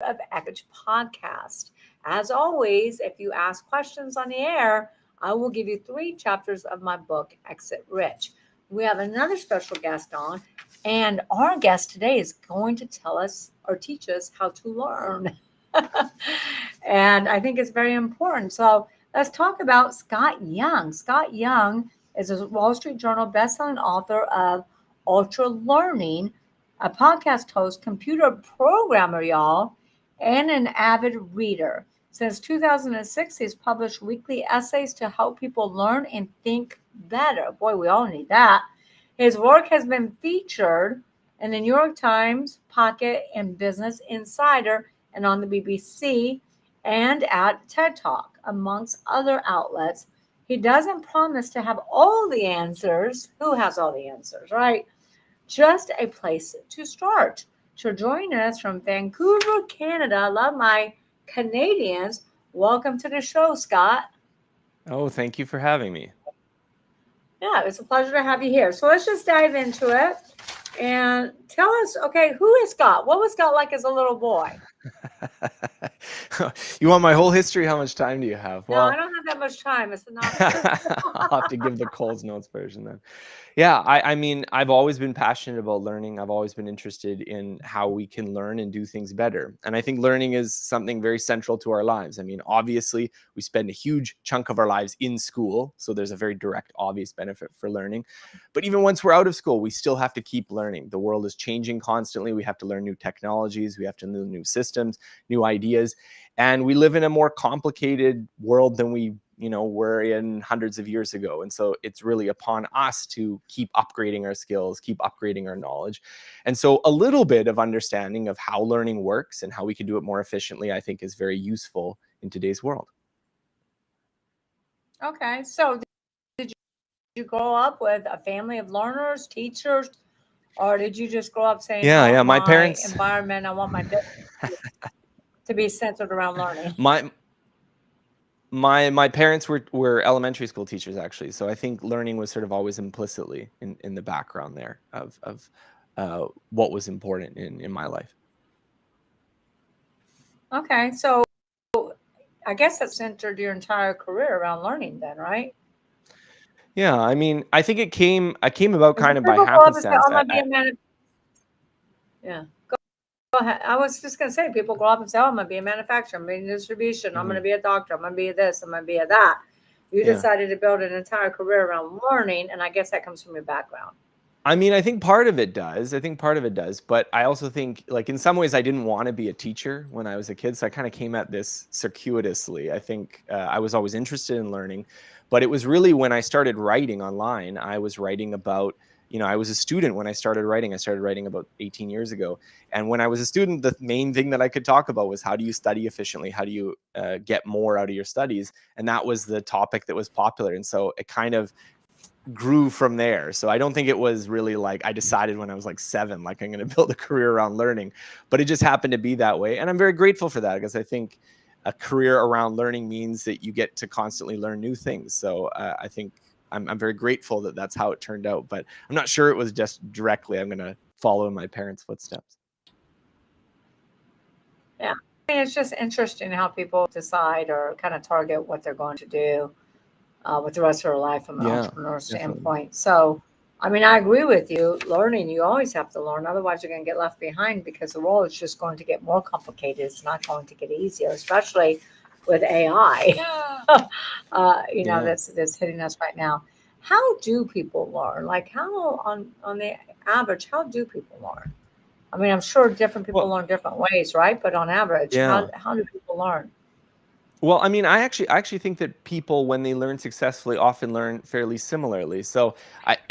of Eckage Podcast. As always, if you ask questions on the air, I will give you 3 chapters of my book, Exit Rich. We have another special guest on, and our guest today is going to tell us or teach us how to learn. And I think it's very important. So let's talk about Scott Young. Scott Young is a Wall Street Journal bestselling author of Ultra Learning, a podcast host, computer programmer, y'all, and an avid reader. Since 2006, he's published weekly essays to help people learn and think better. Boy, we all need that. His work has been featured in the New York Times, Pocket, and Business Insider, and on the BBC and at TED Talk, amongst other outlets. He doesn't promise to have all the answers. Who has all the answers, right? Just a place to start. So join us from Vancouver, Canada. I love my Canadians. Welcome to the show, Scott. Oh, thank you for having me. Yeah, it's a pleasure to have you here. So let's just dive into it and tell us, okay, who is Scott? What was Scott like as a little boy? You want my whole history? How much time do you have? No, I don't have that much time. It's not. I'll have to give the Coles Notes version then. Yeah, I mean, I've always been passionate about learning. I've always been interested in how we can learn and do things better. And I think learning is something very central to our lives. I mean, obviously, we spend a huge chunk of our lives in school. So there's a very direct, obvious benefit for learning. But even once we're out of school, we still have to keep learning. The world is changing constantly. We have to learn new technologies. We have to learn new systems, new ideas. And we live in a more complicated world than we were in hundreds of years ago. And so it's really upon us to keep upgrading our skills, keep upgrading our knowledge. And so a little bit of understanding of how learning works and how we can do it more efficiently, I think is very useful in today's world. Okay, so did you grow up with a family of learners, teachers, or did you just grow up saying, I Yeah, want my my parents, environment, I want my business to be centered around learning? my my parents were elementary school teachers, actually. So I think learning was sort of always implicitly in the background there of what was important in my life. Okay, so I guess that centered your entire career around learning then, right? Yeah, I mean, I think I came about Because kind of by people grow up and say, happenstance. oh, I'm going to be a yeah. Go ahead. I was just going to say, people grow up and say, oh, I'm going to be a manufacturer, I'm going to be in distribution, I'm going to Mhm. be a doctor, I'm going to be this, I'm going to be a that. You Yeah. decided to build an entire career around learning, and I guess that comes from your background. I mean, I think part of it does. I think part of it does. But I also think, like, in some ways, I didn't want to be a teacher when I was a kid. So I kind of came at this circuitously. I think I was always interested in learning. But it was really when I started writing online, I was writing about, I was a student when I started writing. I started writing about 18 years ago. And when I was a student, the main thing that I could talk about was how do you study efficiently? How do you get more out of your studies? And that was the topic that was popular. And so it kind of grew from there. So I don't think it was really like I decided when I was like 7, like I'm going to build a career around learning, but it just happened to be that way. And I'm very grateful for that because I think a career around learning means that you get to constantly learn new things. So I think I'm very grateful that that's how it turned out, but I'm not sure it was just directly I'm going to follow in my parents' footsteps. Yeah. I mean, it's just interesting how people decide or kind of target what they're going to do with the rest of their life from an Yeah, entrepreneur definitely. standpoint. So, I mean, I agree with you. Learning, you always have to learn. Otherwise, you're going to get left behind because the world is just going to get more complicated. It's not going to get easier, especially with AI. Yeah. That's hitting us right now. How do people learn? Like, how on the average, how do people learn? I mean, I'm sure different people Well, learn different ways, right? But on average, yeah. how do people learn? Well, I mean, I actually think that people, when they learn successfully, often learn fairly similarly. So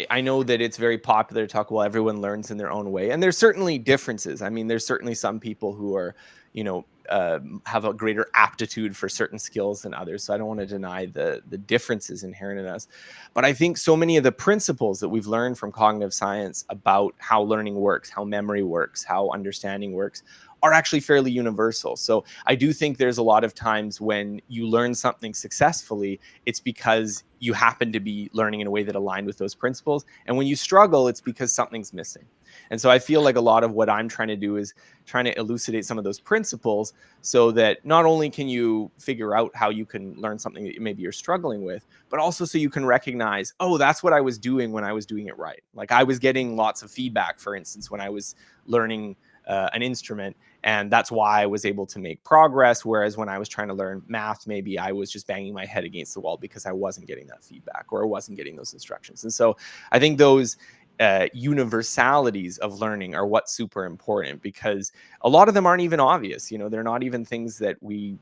I know that it's very popular to talk, well, everyone learns in their own way, and there's certainly differences. I mean, there's certainly some people who are, have a greater aptitude for certain skills than others. So I don't want to deny the differences inherent in us, but I think so many of the principles that we've learned from cognitive science about how learning works, how memory works, how understanding works, are actually fairly universal. So I do think there's a lot of times when you learn something successfully, it's because you happen to be learning in a way that aligned with those principles. And when you struggle, it's because something's missing. And so I feel like a lot of what I'm trying to do is trying to elucidate some of those principles so that not only can you figure out how you can learn something that maybe you're struggling with, but also so you can recognize, oh, that's what I was doing when I was doing it right. Like I was getting lots of feedback, for instance, when I was learning an instrument. And that's why I was able to make progress. Whereas when I was trying to learn math, maybe I was just banging my head against the wall because I wasn't getting that feedback or I wasn't getting those instructions. And so I think those universalities of learning are what's super important, because a lot of them aren't even obvious. They're not even things that we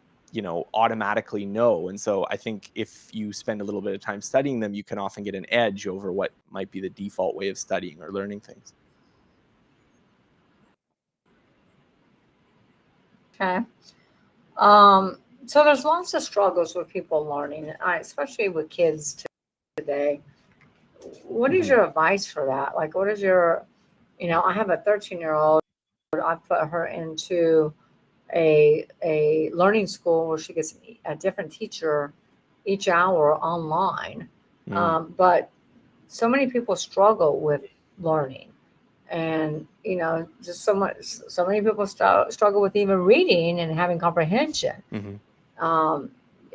automatically know. And so I think if you spend a little bit of time studying them, you can often get an edge over what might be the default way of studying or learning things. Okay. So there's lots of struggles with people learning, especially with kids today. What is your advice for that? Like, what is your, I have a 13-year-old. I put her into a learning school where she gets a different teacher each hour online. But so many people struggle with learning, and just so many people struggle with even reading and having comprehension.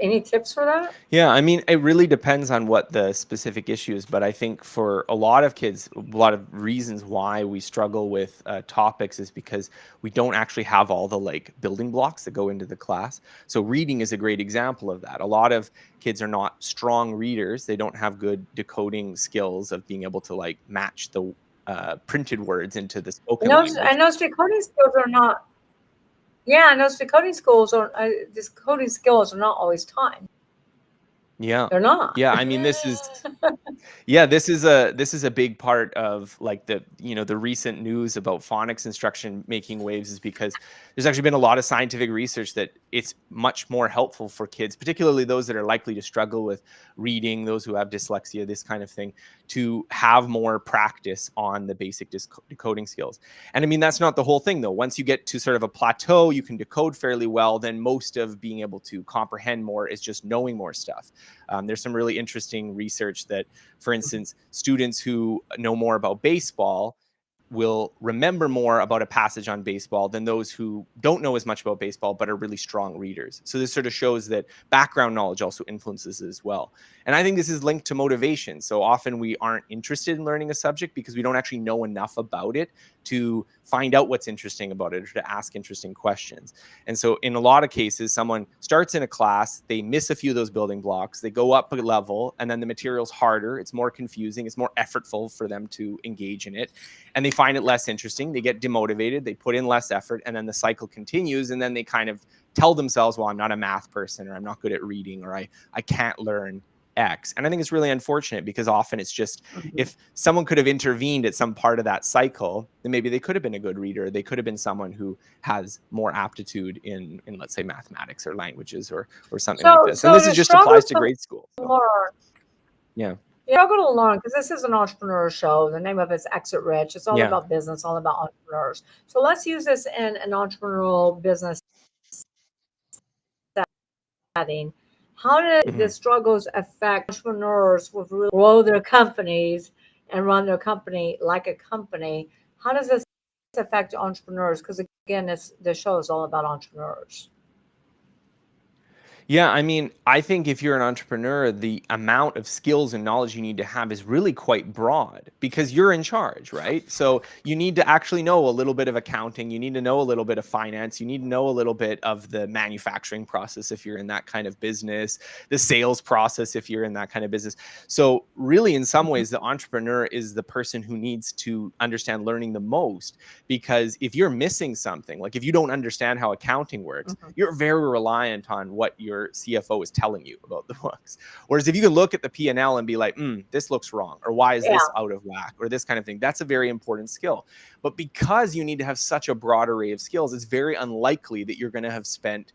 Any tips for that? Yeah, I mean, it really depends on what the specific issue is, but I think for a lot of kids, a lot of reasons why we struggle with topics is because we don't actually have all the building blocks that go into the class. So reading is a great example of that. A lot of kids are not strong readers. They don't have good decoding skills of being able to match the printed words into the spoken language. And those decoding skills are not. Yeah, and those decoding skills are not always timed. Yeah. They're not. Yeah, I mean, this is a big part of the recent news about phonics instruction making waves, is because there's actually been a lot of scientific research that it's much more helpful for kids, particularly those that are likely to struggle with reading, those who have dyslexia, this kind of thing, to have more practice on the basic decoding skills. And I mean, that's not the whole thing though. Once you get to sort of a plateau, you can decode fairly well, then most of being able to comprehend more is just knowing more stuff. There's some really interesting research that, for instance, students who know more about baseball will remember more about a passage on baseball than those who don't know as much about baseball but are really strong readers. So this sort of shows that background knowledge also influences as well. And I think this is linked to motivation. So often we aren't interested in learning a subject because we don't actually know enough about it to find out what's interesting about it or to ask interesting questions. And so in a lot of cases, someone starts in a class, they miss a few of those building blocks, they go up a level, and then the material's harder, it's more confusing, it's more effortful for them to engage in it, and they find it less interesting, they get demotivated, they put in less effort, and then the cycle continues, and then they kind of tell themselves, well, I'm not a math person, or I'm not good at reading, or I can't learn X. And I think it's really unfortunate, because often it's just, if someone could have intervened at some part of that cycle, then maybe they could have been a good reader. They could have been someone who has more aptitude in let's say, mathematics or languages or something like this. And this is just applies to grade school. So. Yeah. Yeah, I'm going to learn, because this is an entrepreneur show. The name of it's Exit Rich. It's all about business, all about entrepreneurs. So let's use this in an entrepreneurial business setting. How do the struggles affect entrepreneurs who really grow their companies and run their company like a company? How does this affect entrepreneurs? Because again, the show is all about entrepreneurs. Yeah, I mean, I think if you're an entrepreneur, the amount of skills and knowledge you need to have is really quite broad, because you're in charge, right? So you need to actually know a little bit of accounting. You need to know a little bit of finance. You need to know a little bit of the manufacturing process if you're in that kind of business, the sales process if you're in that kind of business. So really, in some ways, the entrepreneur is the person who needs to understand learning the most, because if you're missing something, like if you don't understand how accounting works, you're very reliant on what your CFO is telling you about the books. Whereas if you can look at the P&L and be like, this looks wrong, or why is this out of whack, or this kind of thing, that's a very important skill. But because you need to have such a broad array of skills, it's very unlikely that you're going to have spent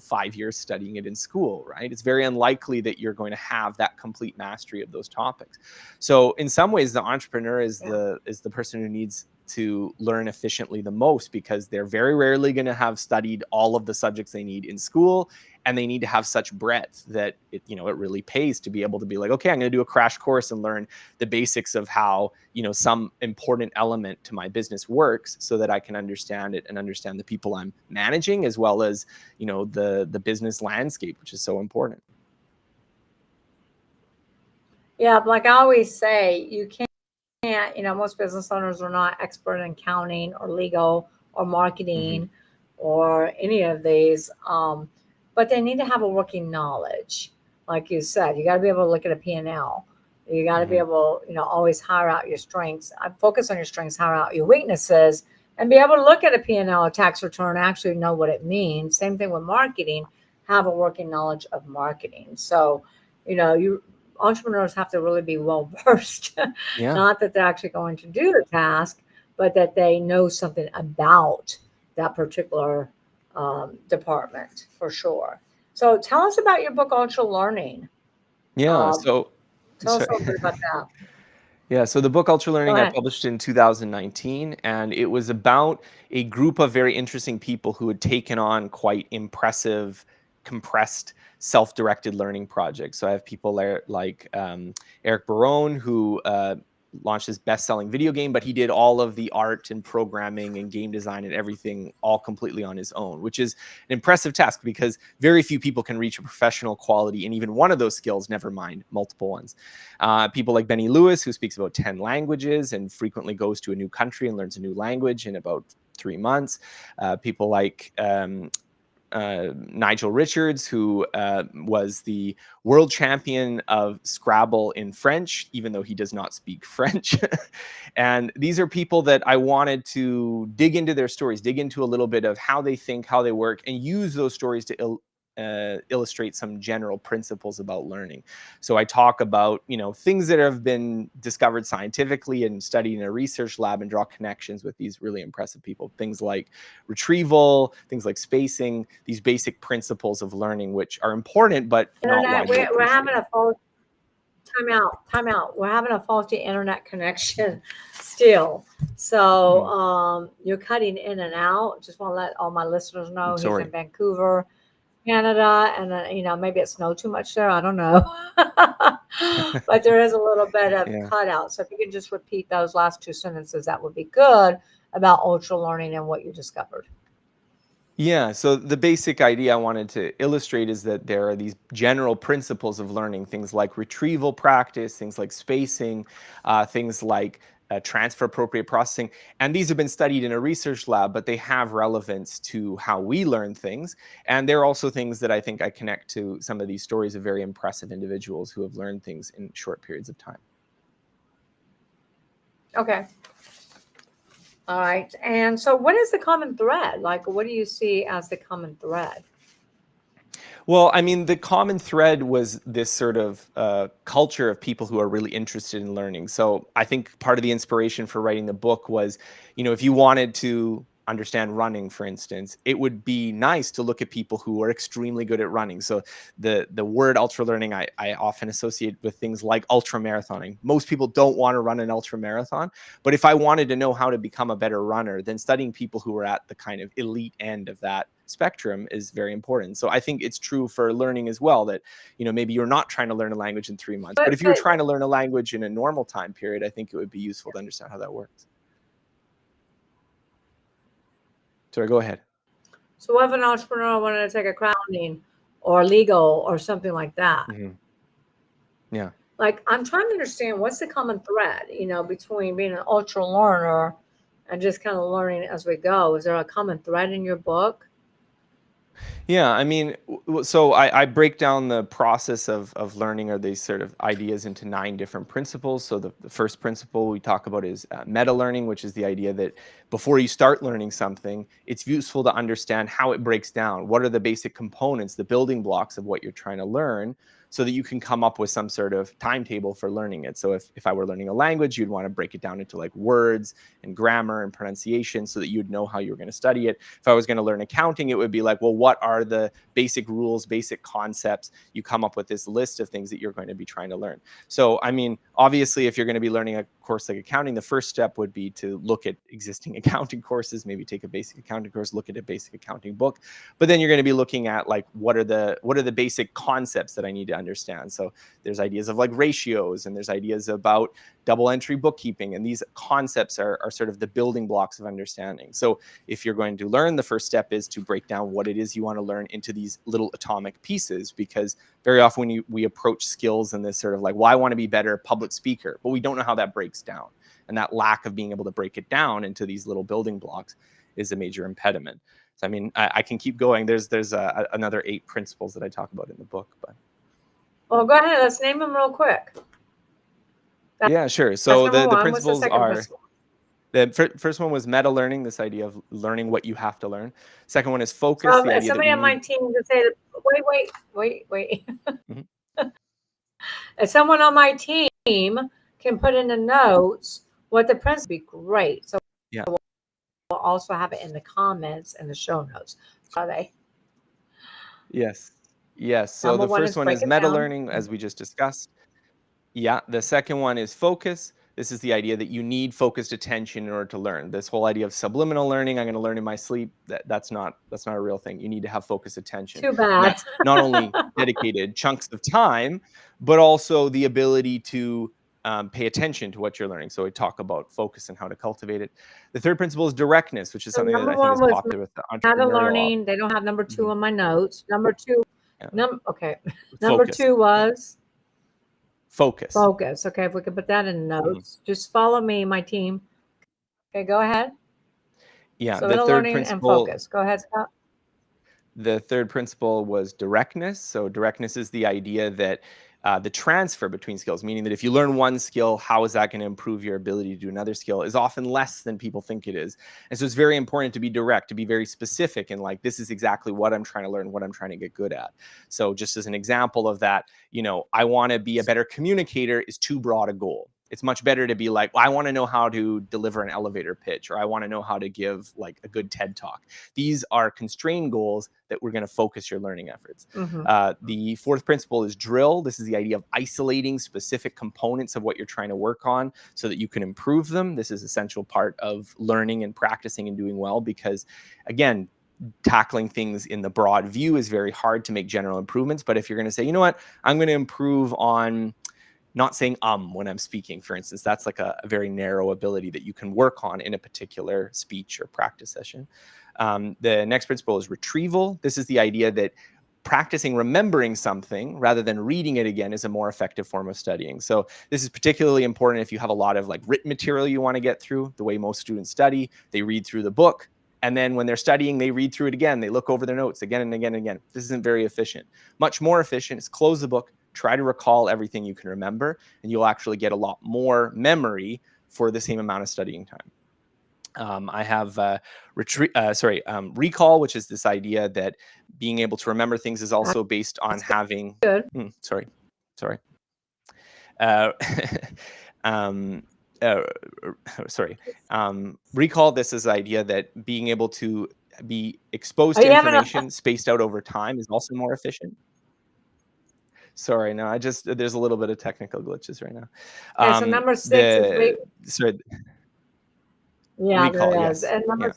5 years studying it in school, right? It's very unlikely that you're going to have that complete mastery of those topics. So in some ways, the entrepreneur is the person who needs to learn efficiently the most, because they're very rarely going to have studied all of the subjects they need in school, and they need to have such breadth that it really pays to be able to be like, okay, I'm going to do a crash course and learn the basics of how some important element to my business works, so that I can understand it and understand the people I'm managing, as well as the business landscape, which is so important. Yeah, like I always say, you can't, most business owners are not expert in accounting or legal or marketing or any of these, but they need to have a working knowledge. Like you said, you got to be able to look at a P&L. You got to be able, always hire out your strengths. Focus on your strengths, hire out your weaknesses, and be able to look at a P&L, a tax return, actually know what it means. Same thing with marketing, have a working knowledge of marketing. So, entrepreneurs have to really be well versed. Yeah. Not that they're actually going to do the task, but that they know something about that particular department for sure. So tell us about your book, Ultra Learning. Yeah. Um, So, Tell us a little bit about that. Yeah, so the book Ultra Go Learning I ahead. published in 2019, and it was about a group of very interesting people who had taken on quite impressive, compressed, self-directed learning projects. So I have people like Eric Barone, who launched his best-selling video game, but he did all of the art and programming and game design and everything all completely on his own, which is an impressive task, because very few people can reach a professional quality in even one of those skills, never mind multiple ones. People like Benny Lewis, who speaks about 10 languages and frequently goes to a new country and learns a new language in about 3 months. People like Nigel Richards, who was the world champion of Scrabble in French, even though he does not speak French. And these are people that I wanted to dig into their stories, dig into a little bit of how they think, how they work, and use those stories to illustrate some general principles about learning. So I talk about, things that have been discovered scientifically and studied in a research lab, and draw connections with these really impressive people. Things like retrieval, things like spacing, these basic principles of learning, which are important, but not Internet, widely we're having appreciated. a fault. Time out. We're having a faulty internet connection still. So you're cutting in and out. Just want to let all my listeners know I'm he's sorry. in Vancouver, Canada, and maybe it snowed too much there. I don't know, but there is a little bit of Yeah. cutout. So if you could just repeat those last two sentences, that would be good, about ultra learning and what you discovered. Yeah, so the basic idea I wanted to illustrate is that there are these general principles of learning, things like retrieval practice, things like spacing, things like transfer appropriate processing. And these have been studied in a research lab, but they have relevance to how we learn things. And there are also things that I think I connect to some of these stories of very impressive individuals who have learned things in short periods of time. Okay. All right. And so what is the common thread? Like, what do you see as the common thread? Well, I mean, the common thread was this sort of culture of people who are really interested in learning. So I think part of the inspiration for writing the book was, if you wanted to understand running, for instance, it would be nice to look at people who are extremely good at running. So the word ultra learning, I often associate with things like ultra marathoning. Most people don't want to run an ultra marathon, but if I wanted to know how to become a better runner, then studying people who are at the kind of elite end of that spectrum is very important. So I think it's true for learning as well, that maybe you're not trying to learn a language in 3 months, but if you were trying to learn a language in a normal time period, I think it would be useful to understand how that works. Sorry, go ahead. So what if an entrepreneur wanted to take accounting or legal or something like that? Yeah. Like, I'm trying to understand what's the common thread, between being an ultra learner and just kind of learning as we go. Is there a common thread in your book? Yeah, I mean, so I break down the process of learning, or these sort of ideas, into 9 different principles. So the first principle we talk about is meta learning, which is the idea that before you start learning something, it's useful to understand how it breaks down. What are the basic components, the building blocks of what you're trying to learn, so that you can come up with some sort of timetable for learning it. So if I were learning a language, you'd want to break it down into like words and grammar and pronunciation, so that you'd know how you were going to study it. If I was going to learn accounting, it would be like, well, what are the basic rules, basic concepts? You come up with this list of things that you're going to be trying to learn. So, I mean, obviously, if you're going to be learning a course like accounting, the first step would be to look at existing accounting courses, maybe take a basic accounting course, look at a basic accounting book. But then you're going to be looking at like what are the basic concepts that I need to understand. So there's ideas of like ratios, and there's ideas about double entry bookkeeping, and these concepts are sort of the building blocks of understanding. So if you're going to learn, the first step is to break down what it is you want to learn into these little atomic pieces, because very often when we approach skills in this sort of like, well, I want to be better public speaker, but we don't know how that breaks down. And that lack of being able to break it down into these little building blocks is a major impediment. So, I mean, I can keep going. There's another 8 principles that I talk about in the book, but. Well, go ahead. Let's name them real quick. Yeah, sure. So the What's the principles second are, principle? the first one was meta learning, this idea of learning what you have to learn. Second one is focus. So the if idea somebody that on my team can say, wait. Mhm. If someone on my team can put in the notes what the principle would be great. So Yeah. we'll also have it in the comments and the show notes. Are they? Yes. So Number the one first is one break is it meta down. learning, as we just discussed. Yeah. The second one is focus. This is the idea that you need focused attention in order to learn. This whole idea of subliminal learning, I'm going to learn in my sleep, that's not a real thing. You need to have focused attention. Too And bad. that's not only dedicated chunks of time, but also the ability to pay attention to what you're learning. So we talk about focus and how to cultivate it. The third principle is directness, which is So something that number I think is one was popular with the meta entrepreneurial. learning. They don't have number 2 Mhm. on my notes. Number 2. Yeah. Okay. Number Focus. 2 was Focus. Okay, if we could put that in notes. Just follow me, my team. Okay, go ahead. Yeah. So The meta third learning and principle. focus. Go ahead, Scott. The third principle was directness. So directness is the idea that the transfer between skills, meaning that if you learn one skill, how is that going to improve your ability to do another skill, is often less than people think it is. And so it's very important to be direct, to be very specific, and like, this is exactly what I'm trying to learn, what I'm trying to get good at. So just as an example of that, I want to be a better communicator is too broad a goal. It's much better to be like, well, I want to know how to deliver an elevator pitch, or I want to know how to give like a good TED talk. These are constrained goals that we're going to focus your learning efforts. The fourth principle is drill. This is the idea of isolating specific components of what you're trying to work on so that you can improve them. This is an essential part of learning and practicing and doing well, because again, tackling things in the broad view is very hard to make general improvements. But if you're going to say, you know what, I'm going to improve on not saying when I'm speaking, for instance, that's like a very narrow ability that you can work on in a particular speech or practice session. The next principle is retrieval. This is the idea that practicing remembering something rather than reading it again is a more effective form of studying. So this is particularly important if you have a lot of like written material you want to get through. The way most students study, they read through the book, and then when they're studying, they read through it again. They look over their notes again and again and again. This isn't very efficient. Much more efficient is close the book, try to recall everything you can remember, and you'll actually get a lot more memory for the same amount of studying time. I have recall, which is this idea that being able to remember things is also based on having. Good. Sorry. Uh, recall. This is the idea that being able to be exposed to information spaced out over time is also more efficient. Sorry, no, there's a little bit of technical glitches right now. Okay, so number 6 is recall, there yes. is. And number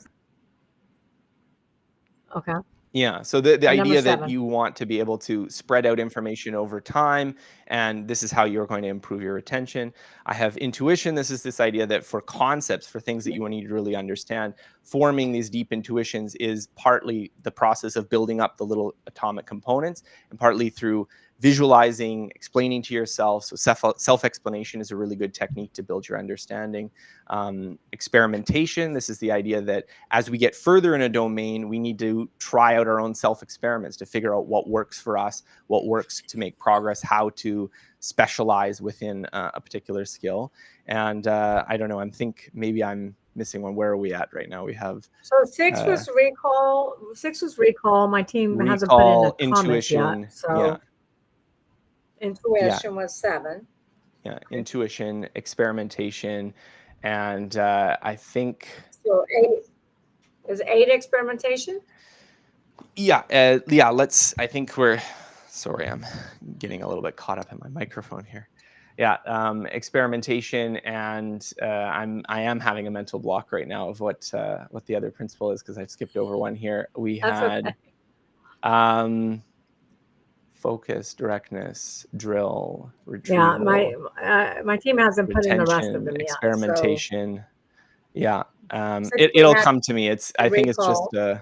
Okay. Yeah, so the idea that 7. you want to be able to spread out information over time, and this is how you're going to improve your retention. I have intuition. This is this idea that for concepts, for things that you need to really understand, forming these deep intuitions is partly the process of building up the little atomic components, and partly through visualizing, explaining to yourself. So self-explanation is a really good technique to build your understanding. Experimentation, this is the idea that as we get further in a domain, we need to try out our own self-experiments to figure out what works for us, what works to make progress, how to specialize within a particular skill. And I don't know, I think maybe I'm missing one. Where are we at right now? We have 6 was recall. 6 was recall. My team hasn't put in the comments yet. So intuition was 7. Yeah, intuition, experimentation, and I think so 8 is 8 experimentation. Yeah. I think sorry, I'm getting a little bit caught up in my microphone here. experimentation, and I am having a mental block right now of what the other principle is because I've skipped over one here. We That's had okay. Focus, directness, drill, Yeah, retrieval, my team hasn't put in the rest of retention, them yet. So experimentation. Yeah, six we it'll had come to me. I think it's just recall,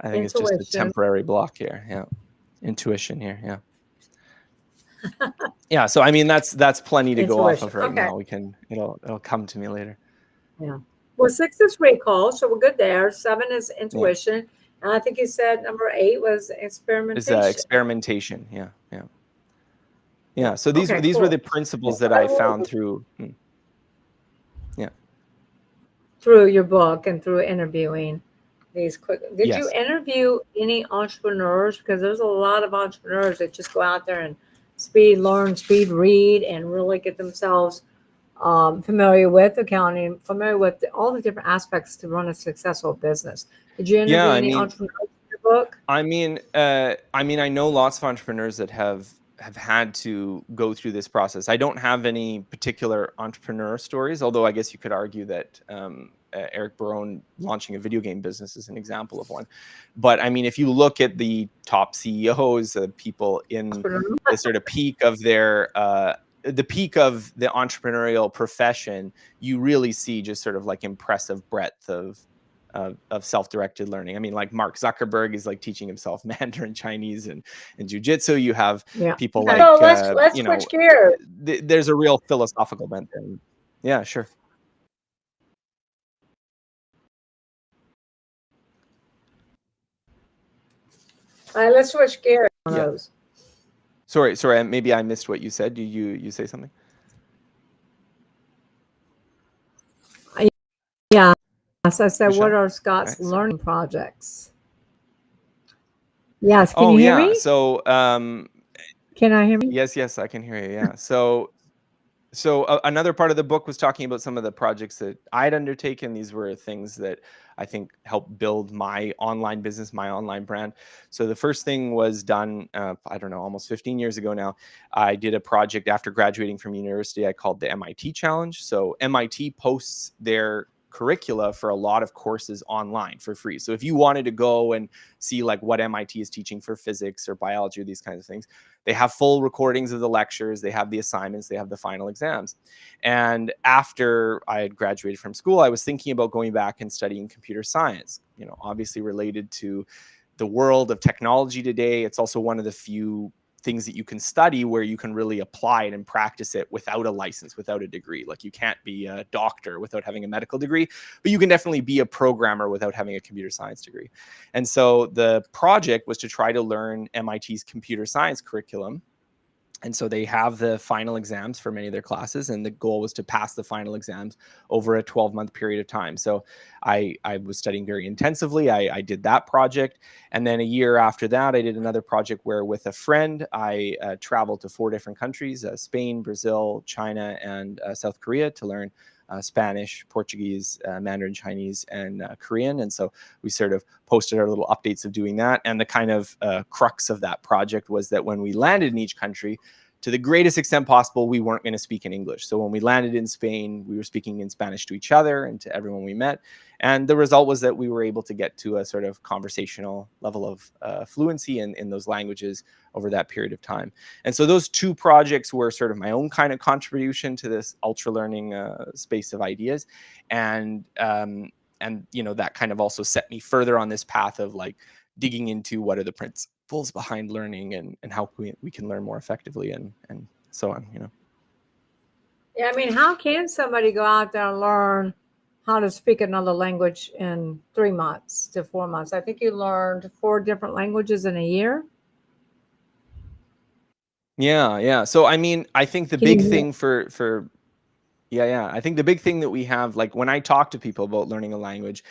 a intuition. temporary block here. Yeah, intuition here. Yeah. Yeah, so I mean that's plenty to go off Intuition. of right Okay. now. It'll come to me later. Yeah. Well, 6 is recall, so we're good there. 7 is Yeah. intuition. And I think you said number 8 was It's experimentation. experimentation. Yeah. So these Okay, were cool. the principles that I found through. Yeah. Through your book and through interviewing these quick. Did you Yes. interview any entrepreneurs? Because there's a lot of entrepreneurs that just go out there and speed learn, speed read, and really get themselves familiar with accounting, familiar with all the different aspects to run a successful business. Did you interview Yeah. I any mean, entrepreneurs in your book? I know lots of entrepreneurs that have had to go through this process. I don't have any particular entrepreneur stories, although I guess you could argue that Eric Barone launching a video game business is an example of one. But I mean, if you look at the top CEOs, people in the sort of peak of their the entrepreneurial profession, you really see just sort of like impressive breadth of self-directed learning. I mean, like Mark Zuckerberg is like teaching himself Mandarin Chinese and jujitsu. You have people like So let's switch gears. There's a real philosophical bent there. Yeah, sure. All right, let's switch gears on Yeah. those. Sorry. Maybe I missed what you said. Do you say something? Yeah. So I said, Michelle? what are Scott's Okay, learning projects? Yes. Can you hear me? So Can I hear me? yes, I can hear you. Yeah. Another part of the book was talking about some of the projects that I'd undertaken. These were things that I think helped build my online business, my online brand. So the first thing was done, I don't know, almost 15 years ago now. I did a project after graduating from university I called the MIT Challenge. So MIT posts their curricula for a lot of courses online for free. So if you wanted to go and see like what MIT is teaching for physics or biology or these kinds of things, they have full recordings of the lectures, they have the assignments, they have the final exams. And after I had graduated from school, I was thinking about going back and studying computer science, obviously related to the world of technology today. It's also one of the few things that you can study where you can really apply it and practice it without a license, without a degree. Like you can't be a doctor without having a medical degree, but you can definitely be a programmer without having a computer science degree. And so the project was to try to learn MIT's computer science curriculum. And so they have the final exams for many of their classes, and the goal was to pass the final exams over a 12-month period of time. So I was studying very intensively. I did that project. And then a year after that, I did another project where with a friend, I traveled to 4 different countries, Spain, Brazil, China, and South Korea to learn Spanish, Portuguese, Mandarin Chinese, and Korean. And so we sort of posted our little updates of doing that. And the kind of crux of that project was that when we landed in each country, to the greatest extent possible, we weren't going to speak in English. So when we landed in Spain, we were speaking in Spanish to each other and to everyone we met. And the result was that we were able to get to a sort of conversational level of fluency in those languages over that period of time. And so those 2 projects were sort of my own kind of contribution to this ultra learning space of ideas. And that kind of also set me further on this path of like digging into what are the principles behind learning and how we can learn more effectively and so on. Yeah, I mean, how can somebody go out there and learn how to speak another language in 3 months to 4 months? I think you learned 4 different languages in a year. Yeah. So I mean, I think the big thing I think the big thing that we have, like when I talk to people about learning a language,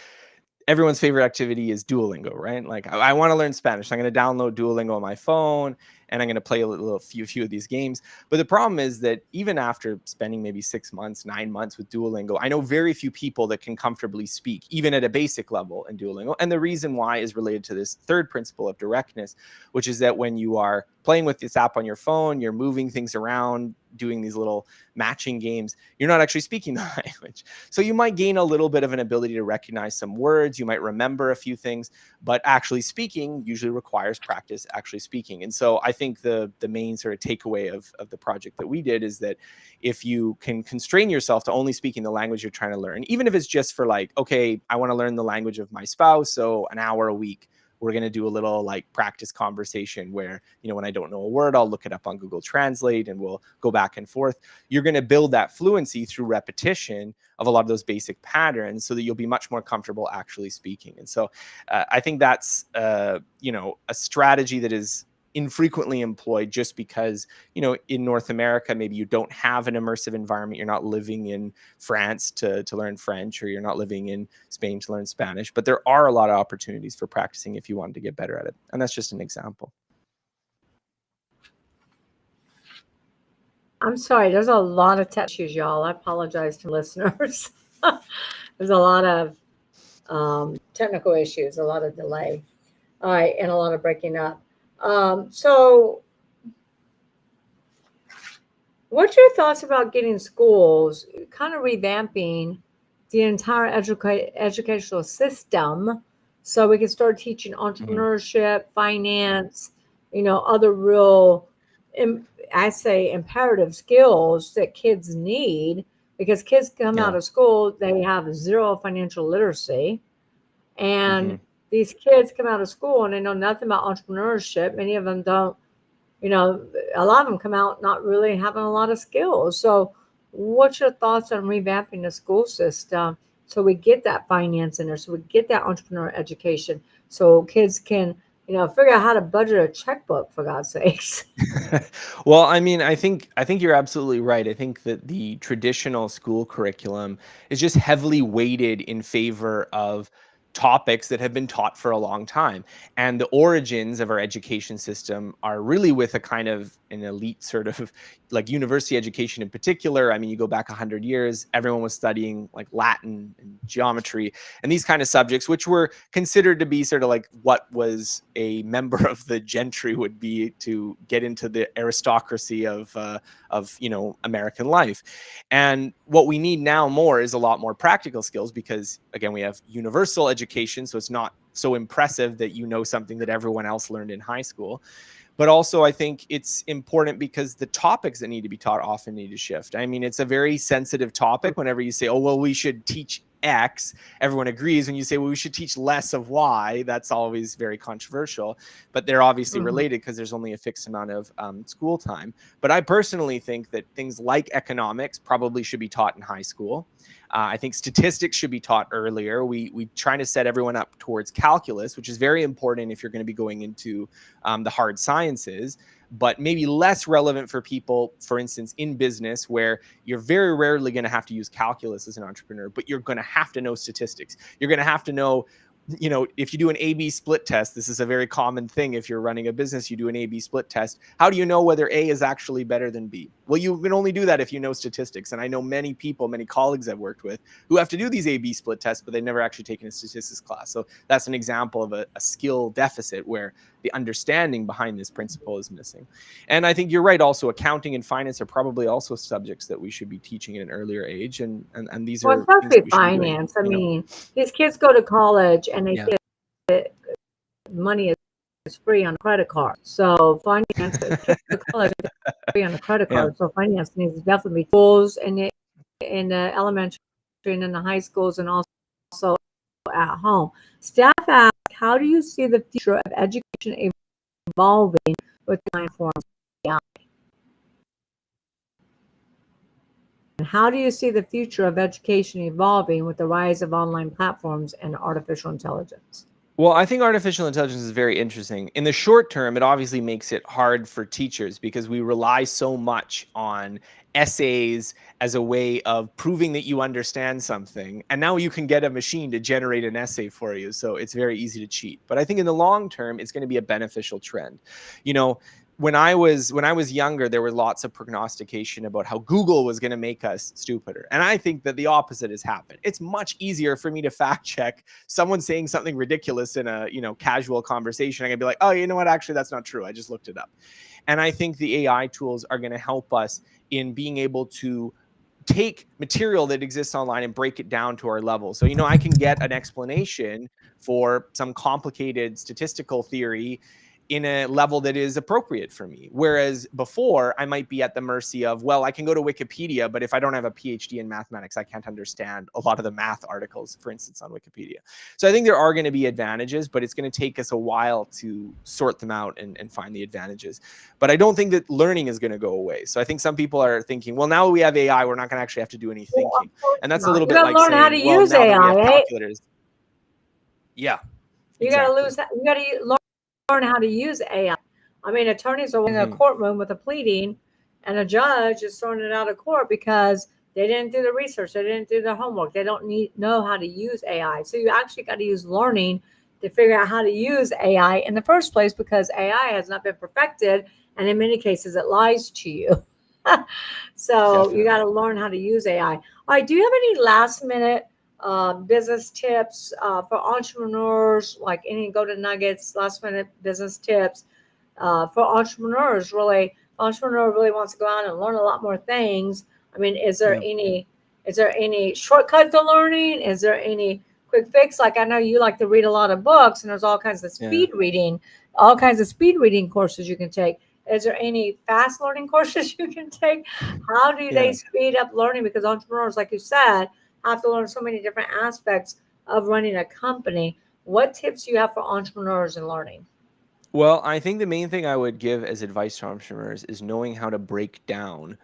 everyone's favorite activity is Duolingo, right? Like I want to learn Spanish. So I'm going to download Duolingo on my phone and I'm going to play a few of these games. But the problem is that even after spending maybe 6 months, 9 months with Duolingo, I know very few people that can comfortably speak, even at a basic level in Duolingo. And the reason why is related to this third principle of directness, which is that when you are playing with this app on your phone, you're moving things around, doing these little matching games, you're not actually speaking the language. So you might gain a little bit of an ability to recognize some words, you might remember a few things, but actually speaking usually requires practice actually speaking. And so I think the main sort of takeaway of the project that we did is that if you can constrain yourself to only speaking the language you're trying to learn, even if it's just for like, okay, I want to learn the language of my spouse, so an hour a week, we're going to do a little like practice conversation where, you know, when I don't know a word, I'll look it up on Google Translate and we'll go back and forth. You're going to build that fluency through repetition of a lot of those basic patterns so that you'll be much more comfortable actually speaking. And so I think that's, you know, a strategy that is infrequently employed just because, you know, in North America, maybe you don't have an immersive environment. You're not living in France to learn French, or you're not living in Spain to learn Spanish, but there are a lot of opportunities for practicing if you wanted to get better at it. And that's just an example. I'm sorry, there's a lot of tech issues, y'all. I apologize to listeners. There's a lot of technical issues, a lot of delay. All right, and a lot of breaking up. So what's your thoughts about getting schools kind of revamping the entire educational system so we can start teaching entrepreneurship, finance, you know, other real, I say, imperative skills that kids need, because kids come out of school, they have zero financial literacy. And these kids come out of school and they know nothing about entrepreneurship. Many of them don't, you know, a lot of them come out not really having a lot of skills. So what's your thoughts on revamping the school system so we get that finance in there, so we get that entrepreneur education, so kids can, you know, figure out how to budget a checkbook, for God's sakes? Well, I mean, I think you're absolutely right. I think that the traditional school curriculum is just heavily weighted in favor of topics that have been taught for a long time. And the origins of our education system are really with a kind of an elite sort of like university education in particular. I mean, you go back 100 years, everyone was studying like Latin and geometry and these kind of subjects, which were considered to be sort of like what was a member of the gentry would be to get into the aristocracy of you know, American life. And what we need now more is a lot more practical skills, because again, we have universal education, so it's not so impressive that you know something that everyone else learned in high school. But also, I think it's important because the topics that need to be taught often need to shift. I mean, it's a very sensitive topic. Whenever you say, oh, well, we should teach X, everyone agrees. When you say, well, we should teach less of Y, that's always very controversial. But they're obviously related because there's only a fixed amount of school time. But I personally think that things like economics probably should be taught in high school. I think statistics should be taught earlier. We try to set everyone up towards calculus, which is very important if you're going to be going into the hard sciences, but maybe less relevant for people, for instance, in business, where you're very rarely going to have to use calculus as an entrepreneur, but you're going to have to know statistics. You're going to have to know, you know, if you do an A/B split test, this is a very common thing. If you're running a business, you do an A/B split test. How do you know whether A is actually better than B? Well, you can only do that if you know statistics. And I know many people, many colleagues I've worked with who have to do these A/B split tests, but they've never actually taken a statistics class. So that's an example of a skill deficit where the understanding behind this principle is missing. And I think you're right. Also, accounting and finance are probably also subjects that we should be teaching at an earlier age. And these Well, are things that especially we should be doing, finance. I you know? mean, these kids go to college and they Yeah. get money is free on a credit card. So finance, kids go to college free on a credit card. So finance needs to definitely be schools and in the elementary and in the high schools, and also at home. Staff ask, how do you see the future of education evolving with online forms of AI? And how do you see the future of education evolving with the rise of online platforms and artificial intelligence? Well, I think artificial intelligence is very interesting. In the short term, it obviously makes it hard for teachers because we rely so much on essays as a way of proving that you understand something. And now you can get a machine to generate an essay for you. So it's very easy to cheat. But I think in the long term, it's going to be a beneficial trend. You know, when I was younger, there were lots of prognostication about how Google was going to make us stupider. And I think that the opposite has happened. It's much easier for me to fact check someone saying something ridiculous in a, casual conversation. I can be like, oh, you know what? Actually, that's not true. I just looked it up. And I think the AI tools are going to help us in being able to take material that exists online and break it down to our level. So, I can get an explanation for some complicated statistical theory in a level that is appropriate for me. Whereas before, I might be at the mercy of, well, I can go to Wikipedia, but if I don't have a PhD in mathematics, I can't understand a lot of the math articles, for instance, on Wikipedia. So I think there are going to be advantages, but it's going to take us a while to sort them out and find the advantages. But I don't think that learning is going to go away. So I think some people are thinking, well, now we have AI, we're not going to actually have to do any thinking. And that's a little bit like learn how to saying, well, use now that we have AI, calculators. Yeah, You got to exactly. lose that. You got to learn how to use AI. I mean, attorneys are in a courtroom with a pleading, and a judge is throwing it out of court because they didn't do the research, they didn't do the homework, they don't know how to use AI. So you actually got to use learning to figure out how to use AI in the first place, because AI has not been perfected, and in many cases it lies to you. So Definitely. you got to learn how to use AI. All right, do you have any last minute business tips for entrepreneurs, like any golden nuggets, last minute business tips for entrepreneurs? Really, entrepreneur really wants to go out and learn a lot more things. I mean, is there any shortcut to learning? Is there any quick fix? Like, I know you like to read a lot of books, and there's all kinds of speed reading courses you can take. Is there any fast learning courses you can take? How do they speed up learning? Because entrepreneurs, like you said, have to learn so many different aspects of running a company. What tips do you have for entrepreneurs in learning? Well, I think the main thing I would give as advice to entrepreneurs is knowing how to break down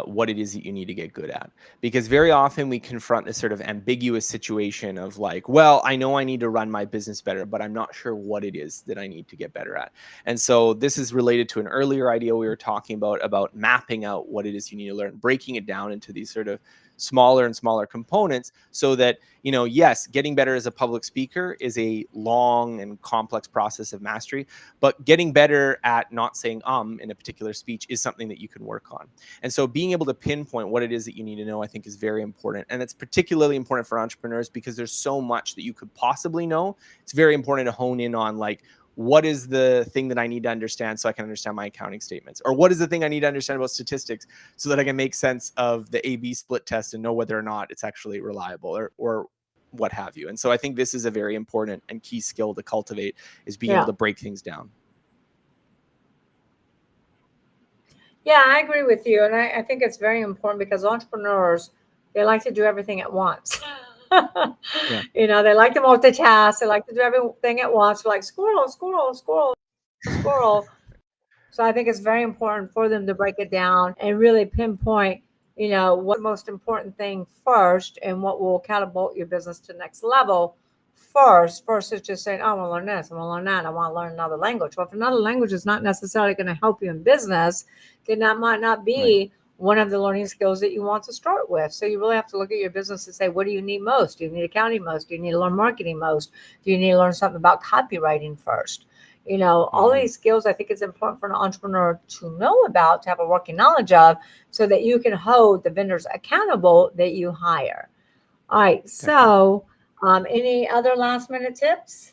what it is that you need to get good at. Because very often we confront this sort of ambiguous situation of like, well, I know I need to run my business better, but I'm not sure what it is that I need to get better at. And so this is related to an earlier idea we were talking about mapping out what it is you need to learn, breaking it down into these sort of smaller and smaller components, so that, yes, getting better as a public speaker is a long and complex process of mastery, but getting better at not saying in a particular speech is something that you can work on. And so being able to pinpoint what it is that you need to know, I think, is very important. And it's particularly important for entrepreneurs because there's so much that you could possibly know. It's very important to hone in on, like, what is the thing that I need to understand so I can understand my accounting statements? Or what is the thing I need to understand about statistics so that I can make sense of the A/B split test and know whether or not it's actually reliable, or what have you. And so I think this is a very important and key skill to cultivate, is being able to break things down. Yeah, I agree with you. And I think it's very important because entrepreneurs, they like to do everything at once. They like to multitask. They like to do everything at once. They're like squirrel, squirrel, squirrel, squirrel. So I think it's very important for them to break it down and really pinpoint, what's the most important thing first and what will catapult your business to the next level first, versus just saying, oh, I want to learn this, I want to learn that, I want to learn another language. Well, if another language is not necessarily going to help you in business, then that might not be one of the learning skills that you want to start with. So you really have to look at your business and say, what do you need most? Do you need accounting most? Do you need to learn marketing most? Do you need to learn something about copywriting first? All these skills, I think it's important for an entrepreneur to know about, to have a working knowledge of, so that you can hold the vendors accountable that you hire. All right. So any other last minute tips?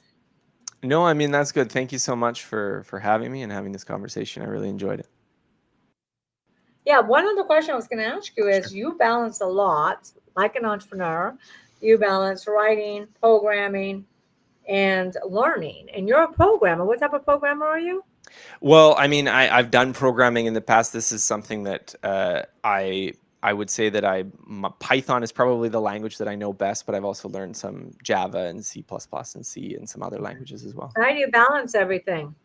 No, I mean, that's good. Thank you so much for having me and having this conversation. I really enjoyed it. Yeah. One other question I was going to ask you is, you balance a lot, like an entrepreneur. You balance writing, programming, and learning. And you're a programmer. What type of programmer are you? Well, I mean, I've done programming in the past. This is something that I would say that Python is probably the language that I know best, but I've also learned some Java and C++ and C and some other languages as well. How do you balance everything?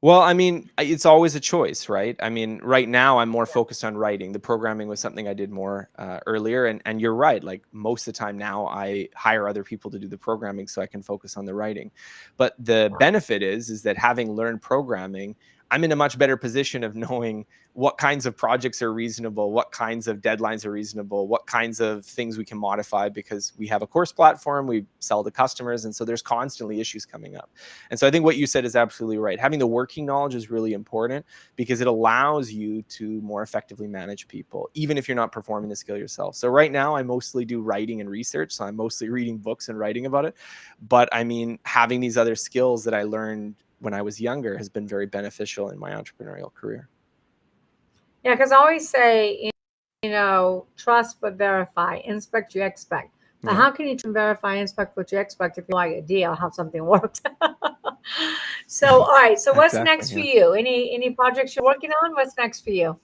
Well, I mean, it's always a choice, right? I mean, right now I'm more focused on writing. The programming was something I did more earlier. And you're right. Like, most of the time now I hire other people to do the programming so I can focus on the writing. But the benefit is that having learned programming, I'm in a much better position of knowing what kinds of projects are reasonable, what kinds of deadlines are reasonable, what kinds of things we can modify, because we have a course platform, we sell to customers, and so there's constantly issues coming up. And so I think what you said is absolutely right. Having the working knowledge is really important because it allows you to more effectively manage people, even if you're not performing the skill yourself. So right now I mostly do writing and research, so I'm mostly reading books and writing about it. But I mean, having these other skills that I learned when I was younger has been very beneficial in my entrepreneurial career. Yeah, because I always say, trust but verify, inspect you expect. But Yeah. how can you verify, inspect what you expect if you have no idea how something works? So, all right. So, what's Exactly, next for yeah. you? Any projects you're working on? What's next for you?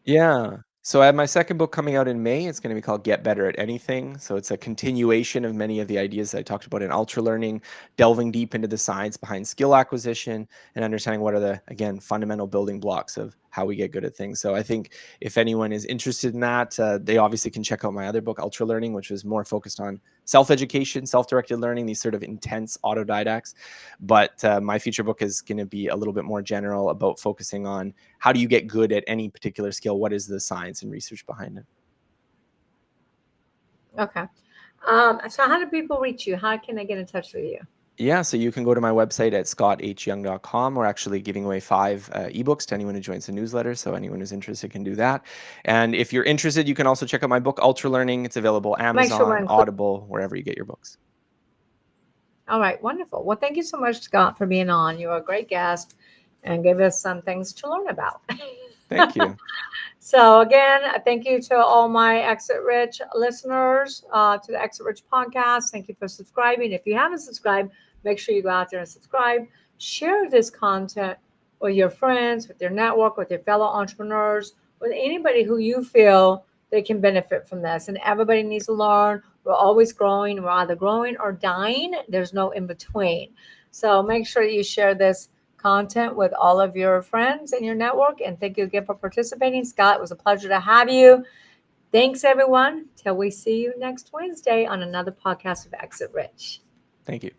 Yeah. So I have my second book coming out in May. It's going to be called Get Better at Anything. So it's a continuation of many of the ideas that I talked about in ultra learning, delving deep into the science behind skill acquisition and understanding what are the, again, fundamental building blocks of how we get good at things. So I think if anyone is interested in that, they obviously can check out my other book, Ultra Learning, which was more focused on self-education, self-directed learning, these sort of intense autodidacts. But my future book is going to be a little bit more general about focusing on how do you get good at any particular skill? What is the science and research behind it? Okay. So, how do people reach you? How can they get in touch with you? Yeah, so you can go to my website at scotthyoung.com. We're actually giving away 5 ebooks to anyone who joins the newsletter. So anyone who's interested can do that. And if you're interested, you can also check out my book, Ultra Learning. It's available Make sure we're Amazon, included. Audible, wherever you get your books. All right. Wonderful. Well, thank you so much, Scott, for being on. You were a great guest and gave us some things to learn about. Thank you. So again, thank you to all my Exit Rich listeners, to the Exit Rich podcast. Thank you for subscribing. If you haven't subscribed, make sure you go out there and subscribe. Share this content with your friends, with your network, with your fellow entrepreneurs, with anybody who you feel they can benefit from this. And everybody needs to learn. We're always growing. We're either growing or dying. There's no in between. So make sure you share this content with all of your friends in your network. And thank you again for participating. Scott, it was a pleasure to have you. Thanks, everyone. Till we see you next Wednesday on another podcast of Exit Rich. Thank you.